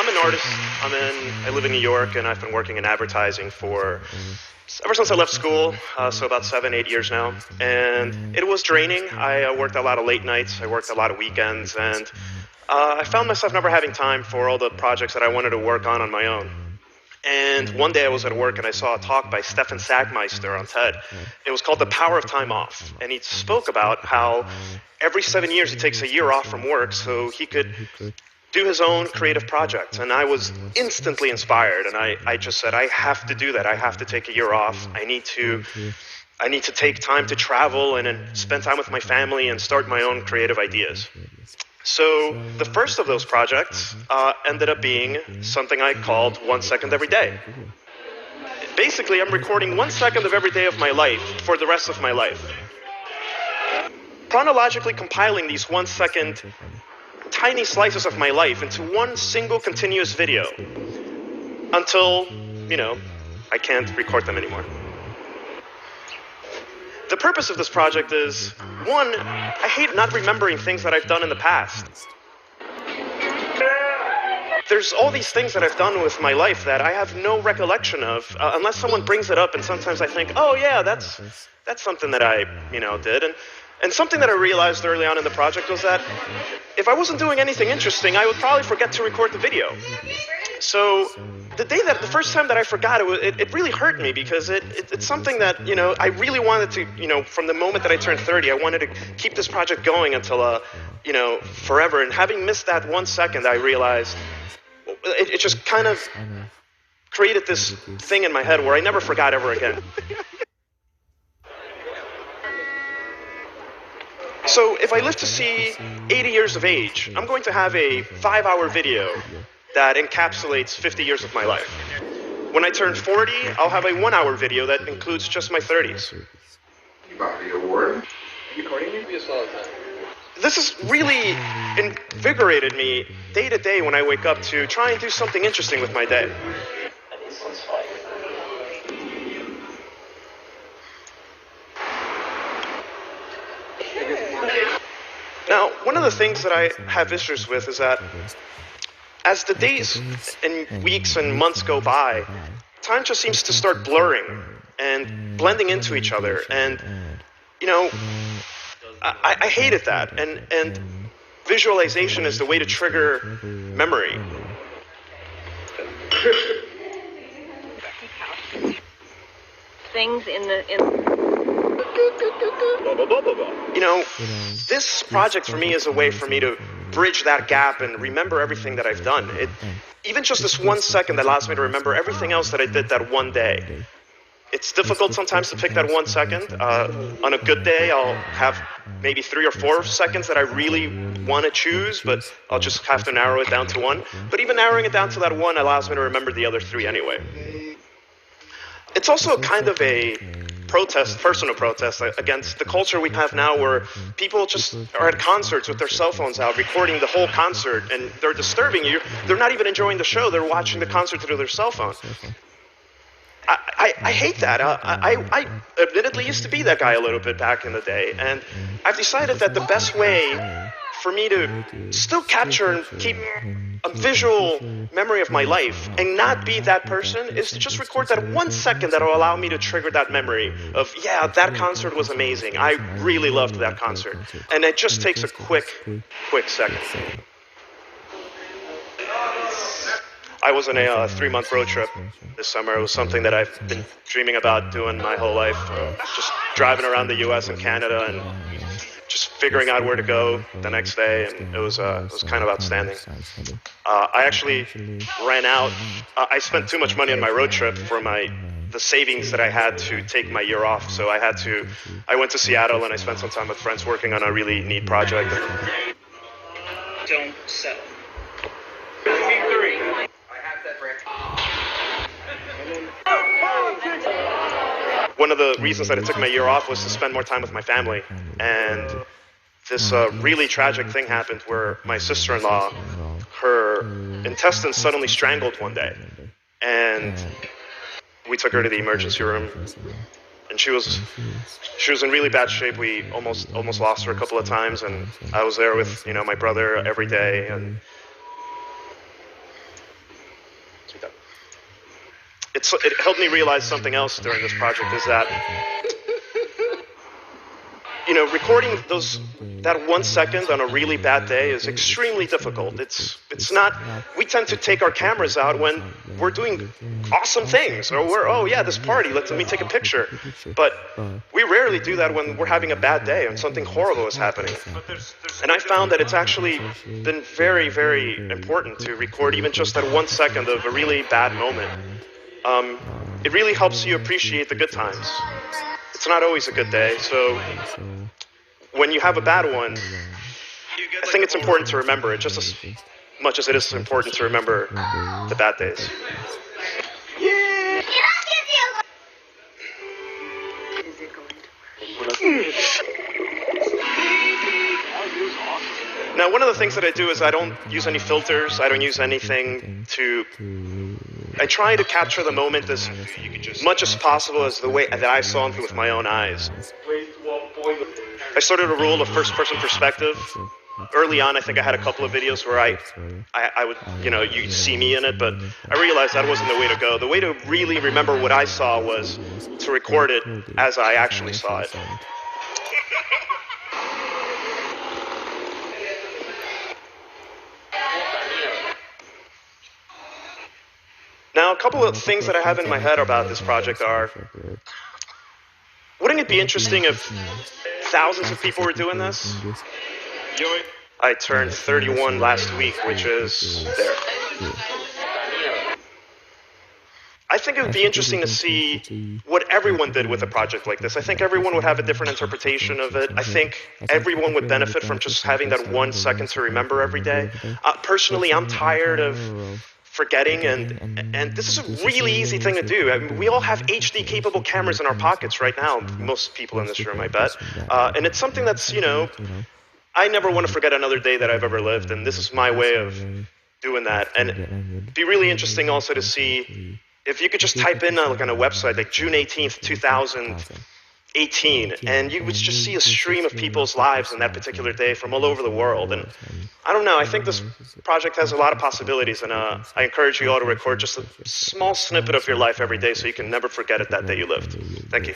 I'm an artist. I live in New York, and I've been working in advertising for ever since I left school, so about 7, 8 years now. And it was draining. I worked a lot of late nights. I worked a lot of weekends, and I found myself never having time for all the projects that I wanted to work on my own. And one day I was at work and I saw a talk by Stefan Sagmeister on TED. It was called The Power of Time Off. And he spoke about how every 7 years he takes a year off from work so he could do his own creative projects. And I was instantly inspired. And I just said, I have to do that. I have to take a year off. I need to take time to travel and then spend time with my family and start my own creative ideas. So the first of those projects ended up being something I called 1 second every day. Basically, I'm recording 1 second of every day of my life for the rest of my life. Chronologically compiling these 1 second tiny slices of my life into one single continuous video until, I can't record them anymore. The purpose of this project is, one, I hate not remembering things that I've done in the past. There's all these things that I've done with my life that I have no recollection of, unless someone brings it up, and sometimes I think, oh yeah, that's something that I, did. And something that I realized early on in the project was that if I wasn't doing anything interesting, I would probably forget to record the video. So the first time that I forgot, it really hurt me because it's something that, I really wanted to, from the moment that I turned 30, I wanted to keep this project going until, forever. And having missed that 1 second, I realized it just kind of created this thing in my head where I never forgot ever again. So if I live to see 80 years of age, I'm going to have a 5-hour video that encapsulates 50 years of my life. When I turn 40, I'll have a 1-hour video that includes just my 30s. You got the award? Recording me? Yes, all the time. This has really invigorated me day to day when I wake up to try and do something interesting with my day. Now, one of the things that I have issues with is that as the days and weeks and months go by, time just seems to start blurring and blending into each other. And, I hated that. And visualization is the way to trigger memory. Things This project for me is a way for me to bridge that gap and remember everything that I've done. Even just this 1 second allows me to remember everything else that I did that one day. It's difficult sometimes to pick that 1 second. On a good day, I'll have maybe 3 or 4 seconds that I really want to choose, but I'll just have to narrow it down to one. But even narrowing it down to that one allows me to remember the other 3 anyway. It's also kind of a personal protest against the culture we have now where people just are at concerts with their cell phones out recording the whole concert and they're disturbing you. They're not even enjoying the show. They're watching the concert through their cell phone. I hate that. I admittedly used to be that guy a little bit back in the day, and I've decided that the best way for me to still capture and keep a visual memory of my life and not be that person is to just record that 1 second that will allow me to trigger that memory of, yeah, that concert was amazing. I really loved that concert. And it just takes a quick second. I was on a 3-month road trip this summer. It was something that I've been dreaming about doing my whole life. Just driving around the U.S. and Canada and just figuring out where to go the next day, and it was kind of outstanding. I actually ran out. I spent too much money on my road trip for the savings that I had to take my year off. So I went to Seattle and I spent some time with friends working on a really neat project. Don't settle. One of the reasons that I took my year off was to spend more time with my family. And this really tragic thing happened where my sister-in-law, her intestines suddenly strangled one day. And we took her to the emergency room. And she was in really bad shape. We almost lost her a couple of times. And I was there with, my brother every day. And it helped me realize something else during this project is that, recording that 1 second on a really bad day is extremely difficult. It's not, we tend to take our cameras out when we're doing awesome things, or this party, let me take a picture. But we rarely do that when we're having a bad day and something horrible is happening. And I found that it's actually been very, very important to record even just that 1 second of a really bad moment. It really helps you appreciate the good times. It's not always a good day, so when you have a bad one, I think it's important to remember it just as much as it is important to remember the bad days. Now, one of the things that I do is I don't use any filters. I don't use anything I try to capture the moment as much as possible as the way that I saw it with my own eyes. I started a rule of first-person perspective. Early on, I think I had a couple of videos where I would, you'd see me in it, but I realized that wasn't the way to go. The way to really remember what I saw was to record it as I actually saw it. Now, a couple of things that I have in my head about this project are, wouldn't it be interesting if thousands of people were doing this? I turned 31 last week, which is there. I think it would be interesting to see what everyone did with a project like this. I think everyone would have a different interpretation of it. I think everyone would benefit from just having that 1 second to remember every day. Personally, I'm tired of forgetting, and this is a really easy thing to do. I mean, we all have HD capable cameras in our pockets right now, most people in this room, I bet. And it's something that's, I never want to forget another day that I've ever lived, and this is my way of doing that. And it'd be really interesting also to see if you could just type in on a website like June 18th, 2018, and you would just see a stream of people's lives in that particular day from all over the world. And I don't know, I think this project has a lot of possibilities, and I encourage you all to record just a small snippet of your life every day so you can never forget it that day you lived. Thank you.